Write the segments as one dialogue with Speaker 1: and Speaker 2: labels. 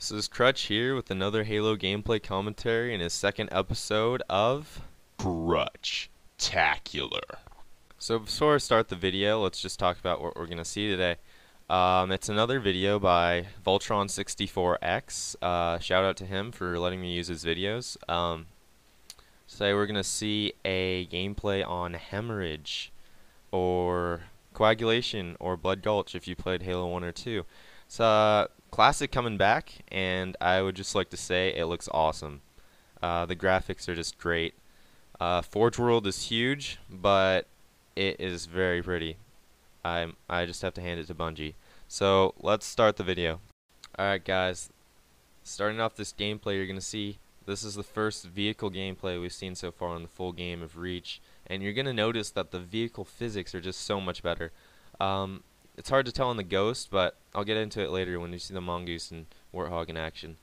Speaker 1: This is Crutch here with another Halo gameplay commentary in his second episode of Crutch-tacular. So before I start the video, let's just talk about what we're going to see today. It's another video by Voltron64X. Shout out to him for letting me use his videos. Today we're going to see a gameplay on Hemorrhage, or Coagulation, or Blood Gulch if you played Halo 1 or 2. It's classic coming back, and I would just like to say it looks awesome. The graphics are just great. Forge World is huge, but it is very pretty. I just have to hand it to Bungie. So let's start the video. Alright guys, starting off this gameplay, you're going to see this is the first vehicle gameplay we've seen so far in the full game of Reach, and you're going to notice that the vehicle physics are just so much better. It's hard to tell on the Ghost, but I'll get into it later when you see the Mongoose and Warthog in action.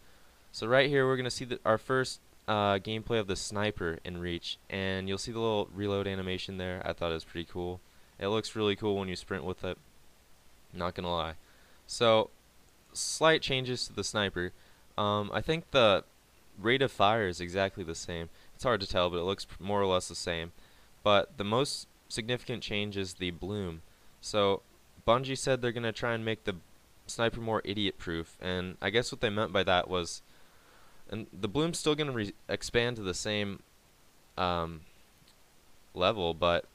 Speaker 1: So right here we're going to see our first gameplay of the sniper in Reach, and you'll see the little reload animation there. I thought it was pretty cool. It looks really cool when you sprint with it, not going to lie. So, slight changes to the sniper. I think the rate of fire is exactly the same. It's hard to tell, but it looks more or less the same. But the most significant change is the bloom. So Bungie said they're going to try and make the sniper more idiot-proof, and I guess what they meant by that was, and the bloom's still going to expand to the same level, but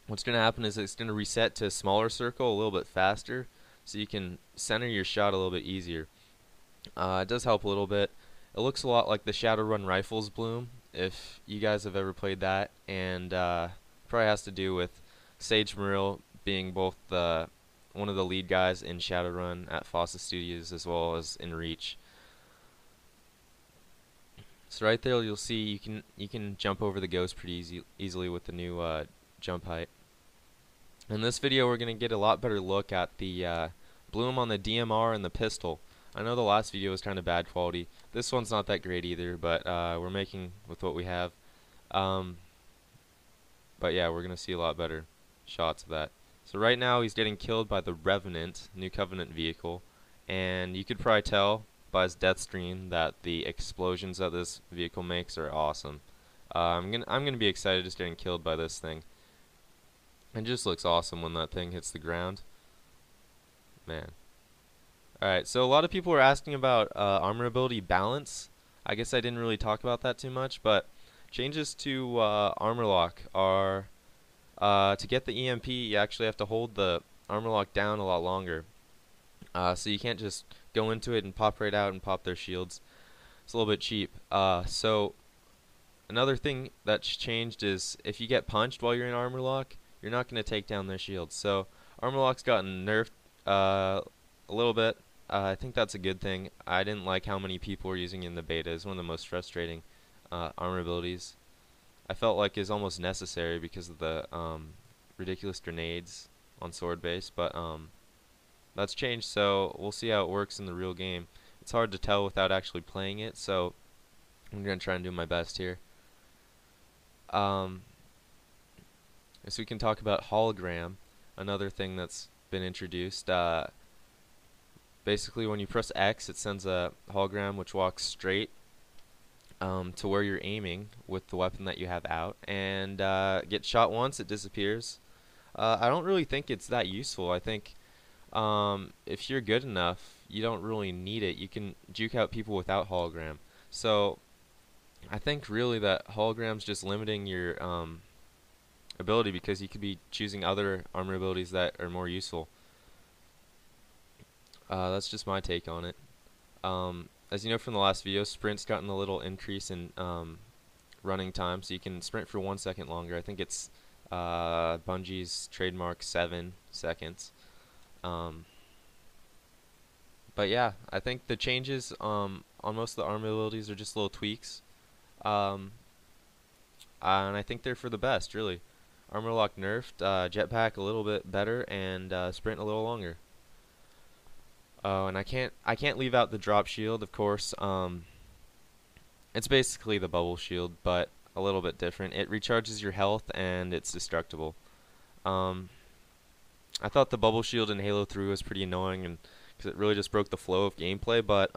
Speaker 1: what's going to happen is it's going to reset to a smaller circle a little bit faster, so you can center your shot a little bit easier. It does help a little bit. It looks a lot like the Shadowrun Rifles bloom, if you guys have ever played that, and probably has to do with Sage Muriel being both one of the lead guys in Shadowrun at Fossa Studios as well as in Reach. So right there you'll see you can jump over the Ghost pretty easily with the new jump height. In this video we're going to get a lot better look at the bloom on the DMR and the pistol. I know the last video was kind of bad quality. This one's not that great either, but we're making with what we have. But yeah, we're going to see a lot better shots of that. So right now he's getting killed by the Revenant, New Covenant vehicle, and you could probably tell by his death stream that the explosions that this vehicle makes are awesome. I'm gonna be excited just getting killed by this thing. It just looks awesome when that thing hits the ground. Man. Alright, so a lot of people were asking about armor ability balance. I guess I didn't really talk about that too much, but changes to armor lock are to get the EMP, you actually have to hold the armor lock down a lot longer. So you can't just go into it and pop right out and pop their shields. It's a little bit cheap. So another thing that's changed is if you get punched while you're in armor lock, you're not going to take down their shields. So armor lock's gotten nerfed a little bit. I think that's a good thing. I didn't like how many people were using it in the beta. It's one of the most frustrating armor abilities. I felt like is almost necessary because of the ridiculous grenades on sword base, but that's changed, so we'll see how it works in the real game. It's hard to tell without actually playing it, so I'm going to try and do my best here. So we can talk about hologram, another thing that's been introduced. Basically when you press X it sends a hologram which walks straight to where you're aiming with the weapon that you have out, and get shot once, it disappears. I don't really think it's that useful. I think if you're good enough, you don't really need it. You can juke out people without hologram. So I think really that hologram's just limiting your ability, because you could be choosing other armor abilities that are more useful. That's just my take on it. As you know from the last video, sprint's gotten a little increase in running time, so you can sprint for 1 second longer. I think it's Bungie's trademark 7 seconds. But yeah, I think the changes on most of the armor abilities are just little tweaks. And I think they're for the best, really. Armor lock nerfed, jetpack a little bit better, and sprint a little longer. Oh, and I can't leave out the drop shield, of course. It's basically the bubble shield, but a little bit different. It recharges your health and it's destructible. I thought the bubble shield in Halo 3 was pretty annoying, and because it really just broke the flow of gameplay, but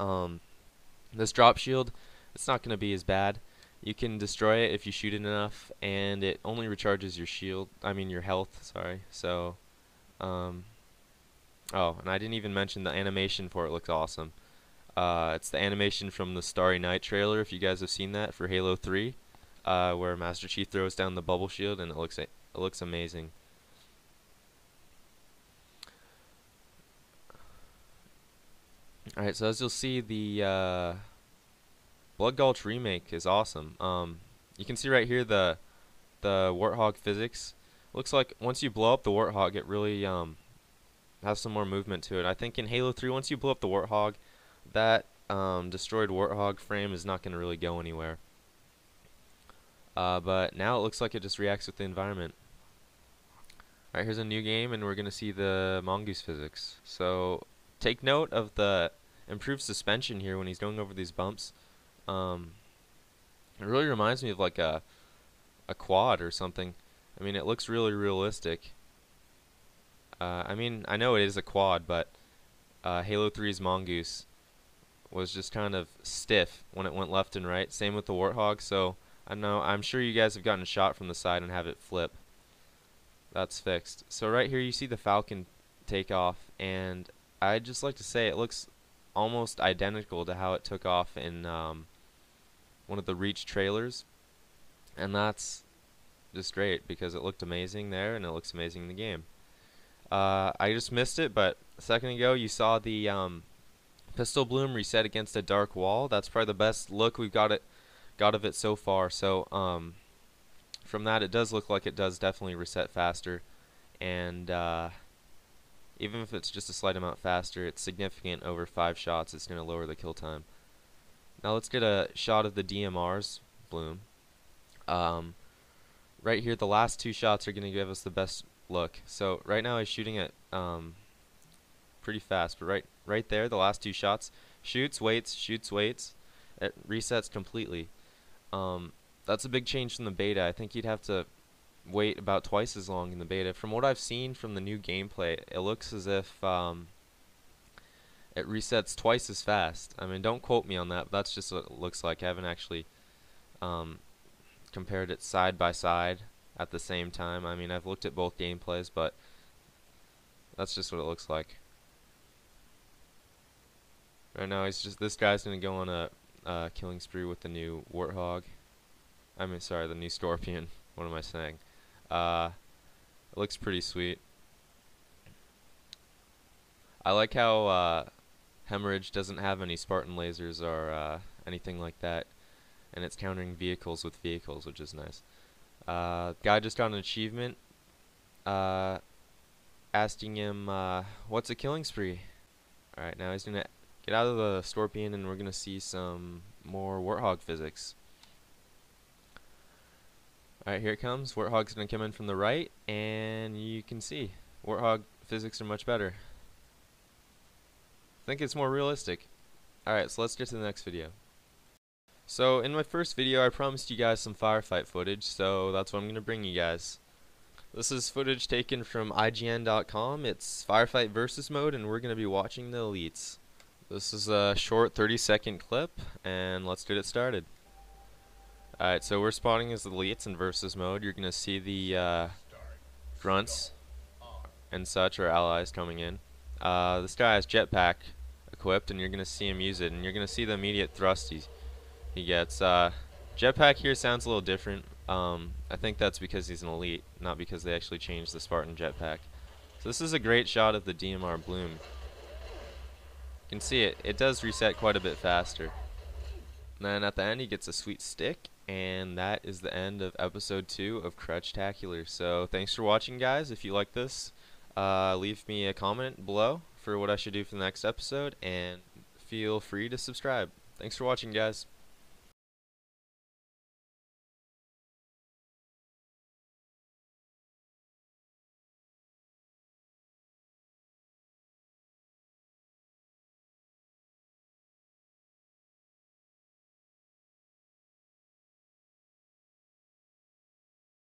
Speaker 1: This drop shield, it's not going to be as bad. You can destroy it if you shoot it enough, and it only recharges your shield, your health, sorry. So, oh, and I didn't even mention the animation for it looks awesome. It's the animation from the Starry Night trailer, if you guys have seen that, for Halo 3, where Master Chief throws down the bubble shield, and it looks amazing. Alright, so as you'll see, the Blood Gulch remake is awesome. You can see right here the Warthog physics. Looks like once you blow up the Warthog, it really has some more movement to it. I think in Halo 3, once you blow up the Warthog, that destroyed Warthog frame is not going to really go anywhere. But now it looks like it just reacts with the environment. Alright, here's a new game, and we're going to see the mongoose physics. So take note of the improved suspension here when he's going over these bumps. It really reminds me of like a quad or something. I mean, it looks really realistic. I know it is a quad, but Halo 3's mongoose was just kind of stiff when it went left and right. Same with the Warthog. So I'm sure you guys have gotten a shot from the side and have it flip. That's fixed. So right here you see the Falcon take off, and I'd just like to say it looks almost identical to how it took off in one of the Reach trailers, and that's just great because it looked amazing there and it looks amazing in the game. I just missed it, but a second ago you saw the pistol bloom reset against a dark wall. That's probably the best look we've got of it so far. So from that, it does look like it does definitely reset faster, and even if it's just a slight amount faster, it's significant. Over 5 shots, it's going to lower the kill time. Now let's get a shot of the DMR's bloom. Right here, the last 2 shots are going to give us the best look. So right now he's shooting it pretty fast, but right there, the last 2 shots, shoots, waits, it resets completely. That's a big change from the beta. I think you'd have to wait about twice as long in the beta. From what I've seen from the new gameplay, it looks as if it resets twice as fast. I mean, don't quote me on that, but that's just what it looks like. I haven't actually compared it side by side at the same time. I mean, I've looked at both gameplays, but that's just what it looks like. Right now, this guy's gonna go on a killing spree with the new Warthog. Sorry, the new Scorpion. What am I saying? It looks pretty sweet. I like how Hemorrhage doesn't have any Spartan lasers or anything like that, and it's countering vehicles with vehicles, which is nice. Guy just got an achievement asking him what's a killing spree. Alright, now he's gonna get out of the Scorpion, and we're gonna see some more Warthog physics. Alright, here it comes. Warthog's going to come in from the right, and you can see Warthog physics are much better. I think it's more realistic. Alright, so let's get to the next video. So in my first video I promised you guys some firefight footage, so that's what I'm going to bring you guys. This is footage taken from IGN.com. It's firefight versus mode, and we're going to be watching the elites. This is a short 30-second clip, and let's get it started. Alright, so we're spawning as the elites in versus mode. You're going to see the grunts and such, or allies, coming in. This guy has jetpack equipped, and you're going to see him use it, and you're going to see the immediate thrust he gets. Jetpack here sounds a little different. I think that's because he's an elite, not because they actually changed the Spartan jetpack. So this is a great shot of the DMR bloom. You can see it does reset quite a bit faster. And then at the end he gets a sweet stick, and that is the end of episode 2 of Crutchtacular. So thanks for watching, guys. If you like this, leave me a comment below for what I should do for the next episode, and feel free to subscribe. Thanks for watching, guys.